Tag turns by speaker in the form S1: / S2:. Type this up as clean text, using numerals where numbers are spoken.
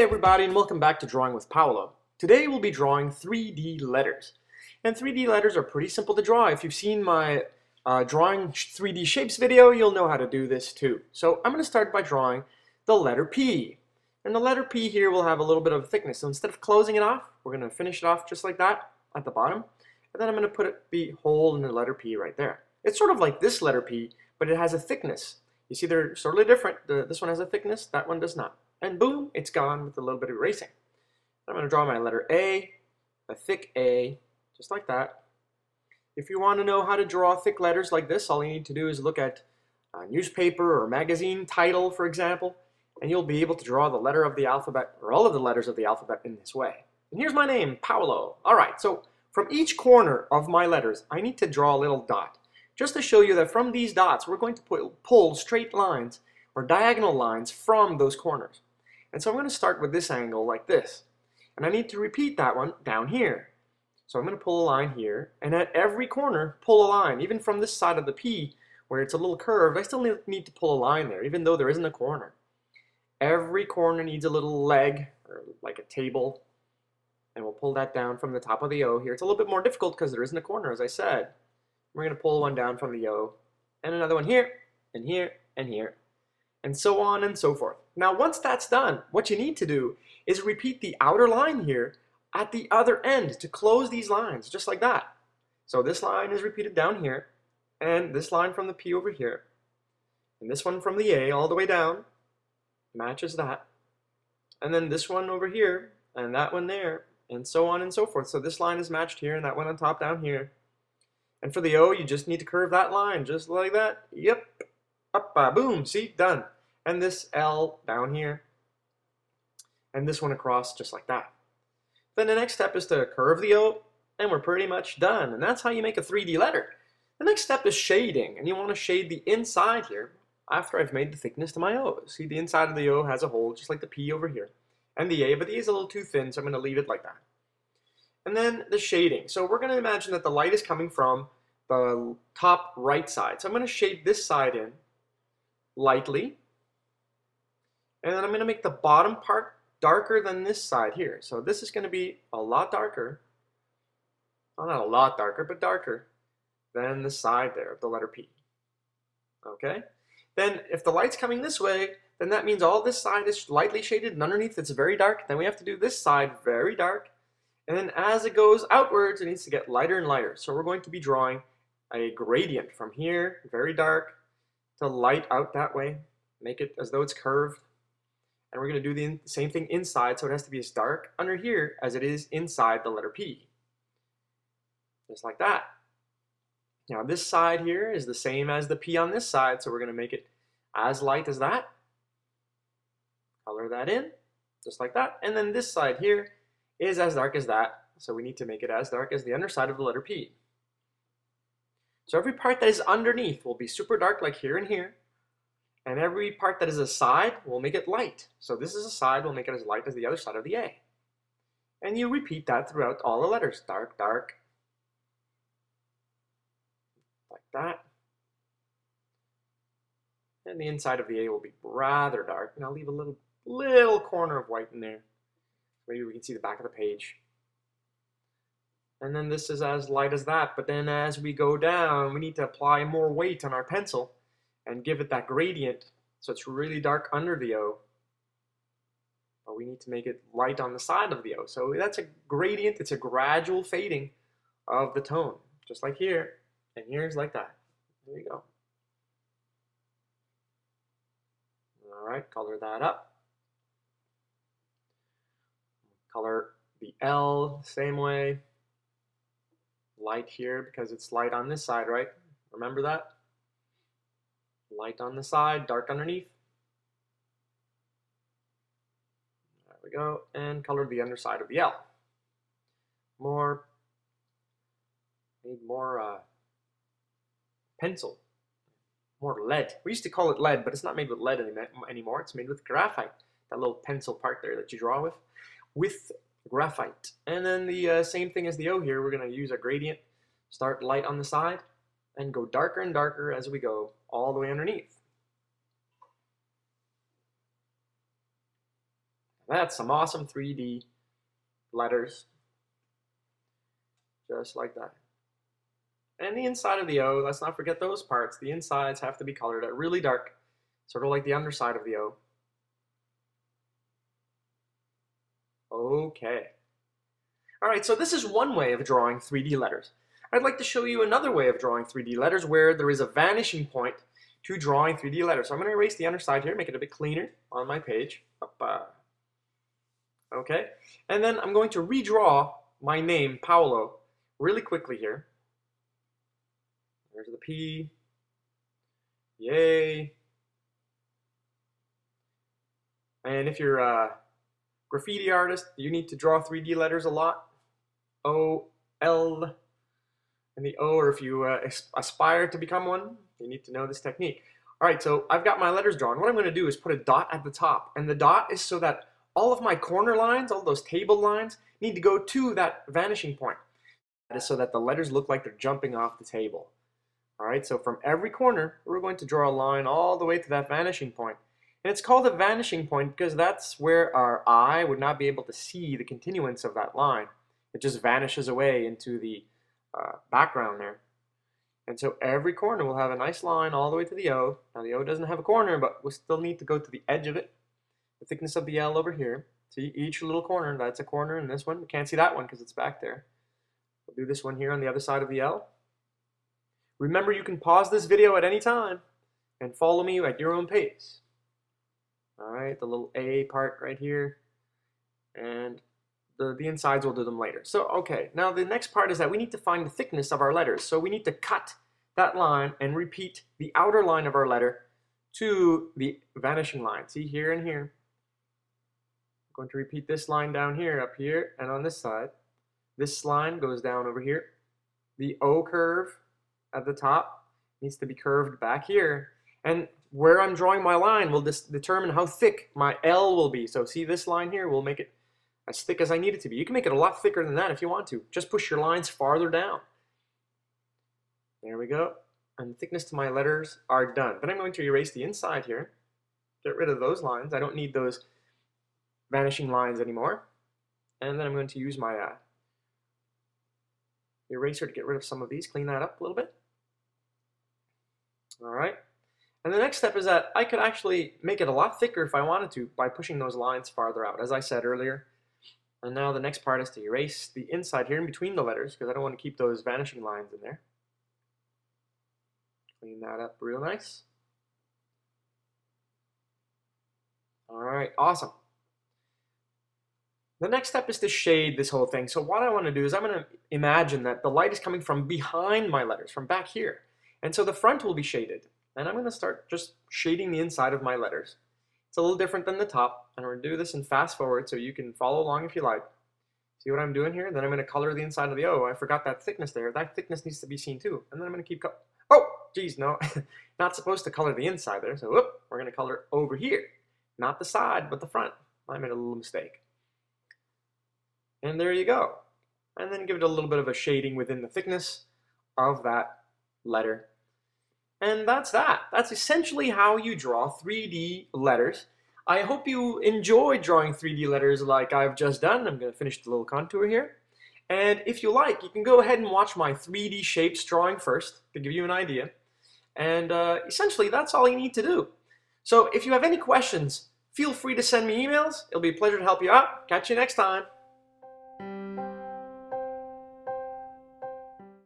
S1: everybody, and welcome back to Drawing with Paolo. Today we'll be drawing 3D letters. And 3D letters are pretty simple to draw. If you've seen my drawing 3D shapes video, you'll know how to do this too. So I'm going to start by drawing the letter P. And the letter P here will have a little bit of thickness. So instead of closing it off, we're going to finish it off just like that at the bottom. And then I'm going to put the hole in the letter P right there. It's sort of like this letter P, but it has a thickness. You see they're sort of different. This one has a thickness, that one does not. And boom, it's gone with a little bit of erasing. I'm going to draw my letter A, a thick A, just like that. If you want to know how to draw thick letters like this, all you need to do is look at a newspaper or magazine title, for example, and you'll be able to draw the letter of the alphabet, or all of the letters of the alphabet in this way. And here's my name, Paolo. Alright, so from each corner of my letters, I need to draw a little dot, just to show you that from these dots, we're going to pull straight lines, or diagonal lines, from those corners. And so I'm going to start with this angle like this. And I need to repeat that one down here. So I'm going to pull a line here, and at every corner, pull a line. Even from this side of the P, where it's a little curved, I still need to pull a line there, even though there isn't a corner. Every corner needs a little leg, or like a table, and we'll pull that down from the top of the O here. It's a little bit more difficult because there isn't a corner, as I said. We're going to pull one down from the O, and another one here, and here, and here, and so on and so forth. Now once that's done, what you need to do is repeat the outer line here at the other end to close these lines, just like that. So this line is repeated down here, and this line from the P over here, and this one from the A all the way down, matches that, and then this one over here, and that one there, and so on and so forth. So this line is matched here, and that one on top down here. And for the O, you just need to curve that line, just like that. Yep, up, boom, see, done. And this L down here, and this one across just like that. Then the next step is to curve the O, and we're pretty much done. And that's how you make a 3D letter. The next step is shading, and you want to shade the inside here after I've made the thickness to my O. See, the inside of the O has a hole, just like the P over here, and the A, but the A is a little too thin, so I'm going to leave it like that. And then the shading. So we're going to imagine that the light is coming from the top right side. So I'm going to shade this side in lightly. And then I'm going to make the bottom part darker than this side here. So this is going to be a lot darker. Well, not a lot darker, but darker than the side there of the letter P. Okay? Then if the light's coming this way, then that means all this side is lightly shaded and underneath it's very dark. Then we have to do this side very dark. And then as it goes outwards, it needs to get lighter and lighter. So we're going to be drawing a gradient from here, very dark, to light out that way. Make it as though it's curved. And we're going to do the same thing inside, so it has to be as dark under here as it is inside the letter P. Just like that. Now this side here is the same as the P on this side, so we're going to make it as light as that. Color that in, just like that. And then this side here is as dark as that, so we need to make it as dark as the underside of the letter P. So every part that is underneath will be super dark, like here and here. And every part that is a side, we'll make it light. So this is a side, we'll make it as light as the other side of the A. And you repeat that throughout all the letters. Dark, dark. Like that. And the inside of the A will be rather dark. And I'll leave a little corner of white in there. Maybe we can see the back of the page. And then this is as light as that. But then as we go down, we need to apply more weight on our pencil and give it that gradient, so it's really dark under the O. But we need to make it light on the side of the O. So that's a gradient, it's a gradual fading of the tone, just like here, and here's like that. There you go. All right, color that up. Color the L same way. Light here because it's light on this side, right? Remember that? Light on the side, dark underneath. There we go. And color the underside of the L. Need more pencil. More lead. We used to call it lead, but it's not made with lead anymore. It's made with graphite. That little pencil part there that you draw with graphite. And then the same thing as the O here. We're going to use a gradient. Start light on the side and go darker and darker as we go all the way underneath. That's some awesome 3D letters, just like that. And the inside of the O, let's not forget those parts. The insides have to be colored at really dark, sort of like the underside of the O. Okay. All right, so this is one way of drawing 3D letters. I'd like to show you another way of drawing 3D letters where there is a vanishing point to drawing 3D letters. So I'm going to erase the underside here, make it a bit cleaner on my page. Okay, and then I'm going to redraw my name, Paolo, really quickly here. There's the P. Yay. And if you're a graffiti artist, you need to draw 3D letters a lot. O, L, and the O, or if you aspire to become one, you need to know this technique. All right, so I've got my letters drawn. What I'm going to do is put a dot at the top, and the dot is so that all of my corner lines, all those table lines, need to go to that vanishing point. That is so that the letters look like they're jumping off the table. All right, so from every corner, we're going to draw a line all the way to that vanishing point. And it's called a vanishing point because that's where our eye would not be able to see the continuance of that line. It just vanishes away into the background there. And so every corner will have a nice line all the way to the O. Now the O doesn't have a corner, but we'll still need to go to the edge of it. The thickness of the L over here. See, each little corner, that's a corner, and this one, we can't see that one because it's back there. We'll do this one here on the other side of the L. Remember, you can pause this video at any time and follow me at your own pace. All right, the little A part right here, and the insides, we'll do them later. So, okay, now the next part is that we need to find the thickness of our letters. So we need to cut that line and repeat the outer line of our letter to the vanishing line. See, here and here. I'm going to repeat this line down here, up here, and on this side. This line goes down over here. The O curve at the top needs to be curved back here. And where I'm drawing my line will determine how thick my L will be. So see this line here, we'll make it as thick as I need it to be. You can make it a lot thicker than that if you want to. Just push your lines farther down. There we go. And the thickness to my letters are done. Then I'm going to erase the inside here. Get rid of those lines. I don't need those vanishing lines anymore. And then I'm going to use my eraser to get rid of some of these, clean that up a little bit. All right. And the next step is that I could actually make it a lot thicker if I wanted to by pushing those lines farther out, as I said earlier. And now the next part is to erase the inside here in between the letters because I don't want to keep those vanishing lines in there. Clean that up real nice. All right, awesome. The next step is to shade this whole thing. So what I want to do is I'm going to imagine that the light is coming from behind my letters, from back here. And so the front will be shaded. And I'm going to start just shading the inside of my letters. It's a little different than the top. And we're going to do this in fast forward so you can follow along if you like. See what I'm doing here? Then I'm going to color the inside of the O. I forgot that thickness there. That thickness needs to be seen too. And then I'm going to keep oh, geez, no. Not supposed to color the inside there. So whoop, we're going to color over here. Not the side, but the front. I made a little mistake. And there you go. And then give it a little bit of a shading within the thickness of that letter. And that's that. That's essentially how you draw 3D letters. I hope you enjoyed drawing 3D letters like I've just done. I'm going to finish the little contour here. And if you like, you can go ahead and watch my 3D shapes drawing first to give you an idea. And essentially, that's all you need to do. So if you have any questions, feel free to send me emails. It'll be a pleasure to help you out. Catch you next time.